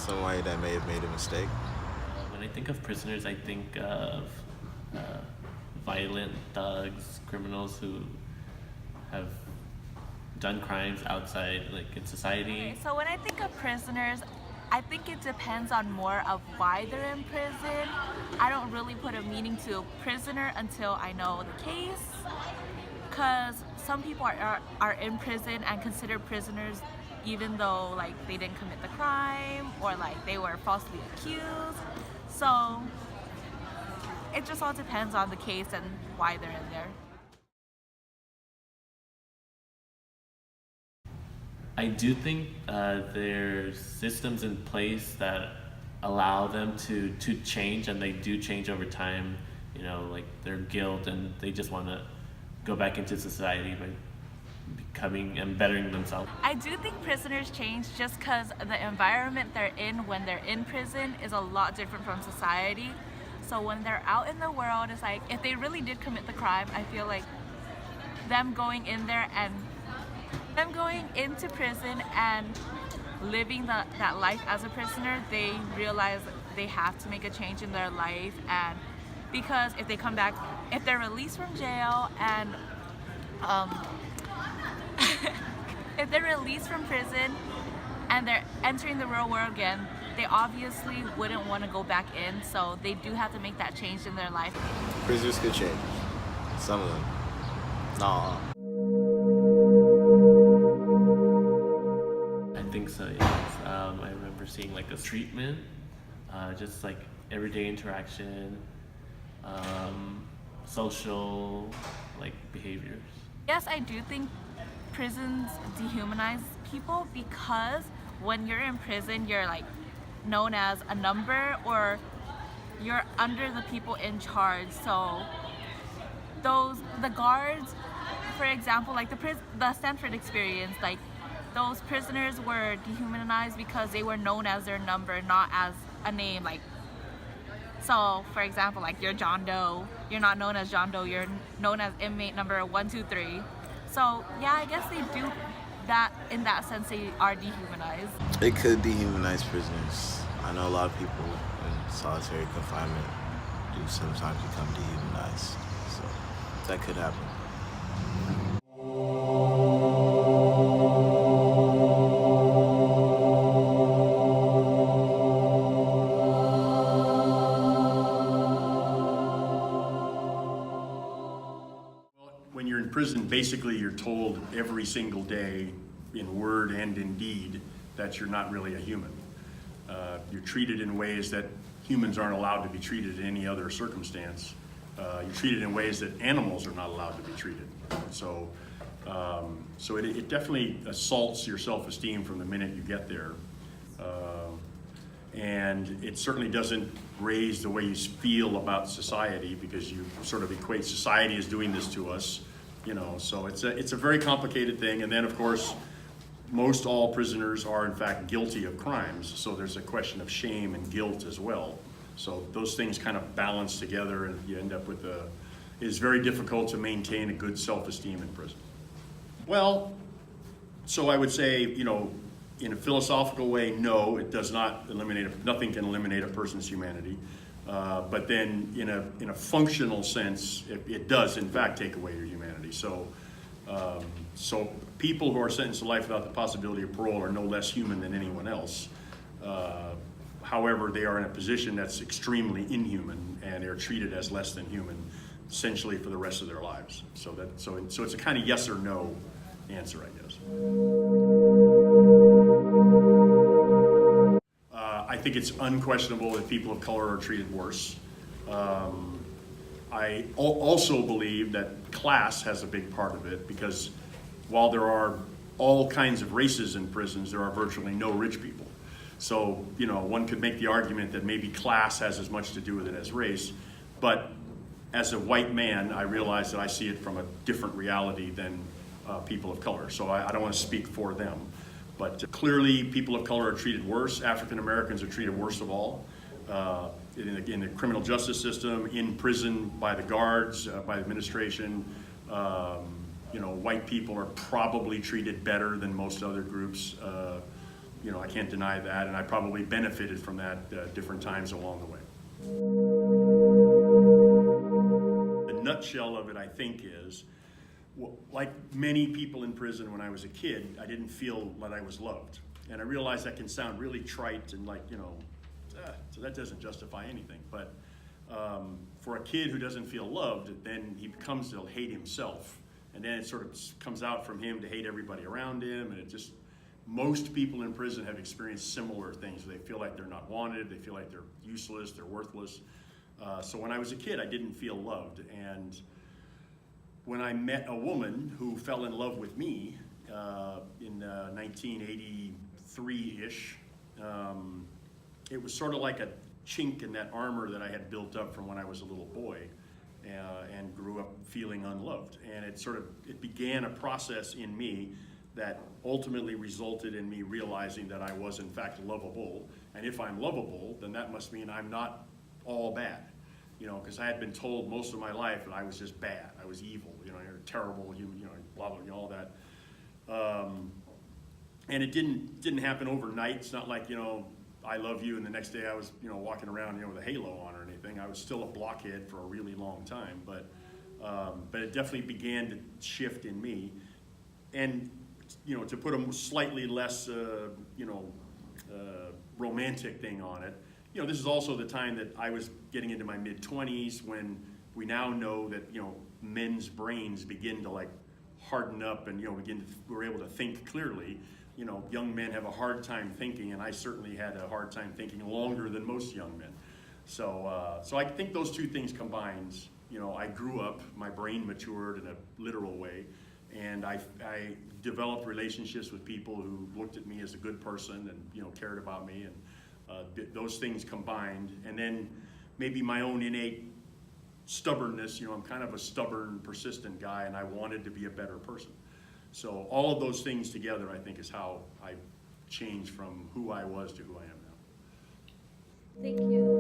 somebody that may have made a mistake. When I think of prisoners, I think of uh, violent thugs, criminals who have done crimes outside, like in society. Okay, so when I think of prisoners, I think it depends on more of why they're in prison. I don't really put a meaning to prisoner until I know the case, because some people are in prison and considered prisoners even though like they didn't commit the crime or like they were falsely accused. So it just all depends on the case and why they're in there. I do think there's systems in place that allow them to change, and they do change over time. You know, like their guilt, and they just want to go back into society by becoming and bettering themselves. I do think prisoners change just because the environment they're in when they're in prison is a lot different from society. So when they're out in the world, it's like if they really did commit the crime, I feel like them going in there and them going into prison and living that life as a prisoner, they realize they have to make a change in their life. And because if they come back, if they're released from jail and if they're released from prison and they're entering the real world again, they obviously wouldn't want to go back in, so they do have to make that change in their life. Prisoners could change. Some of them. Nah. I think so, yes. I remember seeing like a treatment, just like everyday interaction, social like behaviors. Yes, I do think prisons dehumanize people because when you're in prison, you're like known as a number or you're under the people in charge. So the guards, for example, like the Stanford experience, like those prisoners were dehumanized because they were known as their number, not as a name. Like, so for example, like you're John Doe, you're not known as John Doe, you're known as inmate number 123. So yeah, I guess they do that. In that sense, they are dehumanized. It could dehumanize prisoners. I know a lot of people in solitary confinement do sometimes become dehumanized. So that could happen. When you're in prison, basically you're told every single day in word and in deed that you're not really a human. You're treated in ways that humans aren't allowed to be treated in any other circumstance. You're treated in ways that animals are not allowed to be treated. So it definitely assaults your self-esteem from the minute you get there. And it certainly doesn't raise the way you feel about society, because you sort of equate society as doing this to us, you know. So it's a very complicated thing. And then of course, most all prisoners are in fact guilty of crimes. So there's a question of shame and guilt as well. So those things kind of balance together, and you end up with it's very difficult to maintain a good self-esteem in prison. Well, so I would say, you know, in a philosophical way, no, it does not eliminate, nothing can eliminate a person's humanity. But then in a functional sense, it does in fact take away your humanity. So people who are sentenced to life without the possibility of parole are no less human than anyone else. However, they are in a position that's extremely inhuman, and they're treated as less than human essentially for the rest of their lives. So it's a kind of yes or no answer, I guess. I think it's unquestionable that people of color are treated worse. I also believe that class has a big part of it, because while there are all kinds of races in prisons, there are virtually no rich people. So, you know, one could make the argument that maybe class has as much to do with it as race, but as a white man, I realize that I see it from a different reality than people of color. So I don't want to speak for them. But clearly, people of color are treated worse. African Americans are treated worst of all. In the criminal justice system, in prison, by the guards, by the administration. You know, white people are probably treated better than most other groups. I can't deny that, and I probably benefited from that different times along the way. The nutshell of it, I think, is, like many people in prison when I was a kid, I didn't feel that I was loved. And I realize that can sound really trite and so that doesn't justify anything. But for a kid who doesn't feel loved, then he becomes to hate himself. And then it sort of comes out from him to hate everybody around him. And most people in prison have experienced similar things. They feel like they're not wanted, they feel like they're useless, they're worthless. So when I was a kid, I didn't feel loved. And when I met a woman who fell in love with me in 1983-ish, it was sort of like a chink in that armor that I had built up from when I was a little boy and grew up feeling unloved. And it began a process in me that ultimately resulted in me realizing that I was in fact lovable. And if I'm lovable, then that must mean I'm not all bad. Because I had been told most of my life that I was just bad, I was evil, you're a terrible human, blah, blah, all that. And it didn't happen overnight. It's not like, I love you, and the next day I was, walking around, with a halo on or anything. I was still a blockhead for a really long time, but it definitely began to shift in me. And, to put a slightly less, romantic thing on it, this is also the time that I was getting into my mid-20s, when we now know that, men's brains begin to harden up and, we're able to think clearly. Young men have a hard time thinking, and I certainly had a hard time thinking longer than most young men. So I think those two things combined, I grew up, my brain matured in a literal way, and I developed relationships with people who looked at me as a good person and, cared about me, and those things combined, and then maybe my own innate stubbornness. I'm kind of a stubborn, persistent guy, and I wanted to be a better person. So all of those things together, I think, is how I changed from who I was to who I am now. Thank you.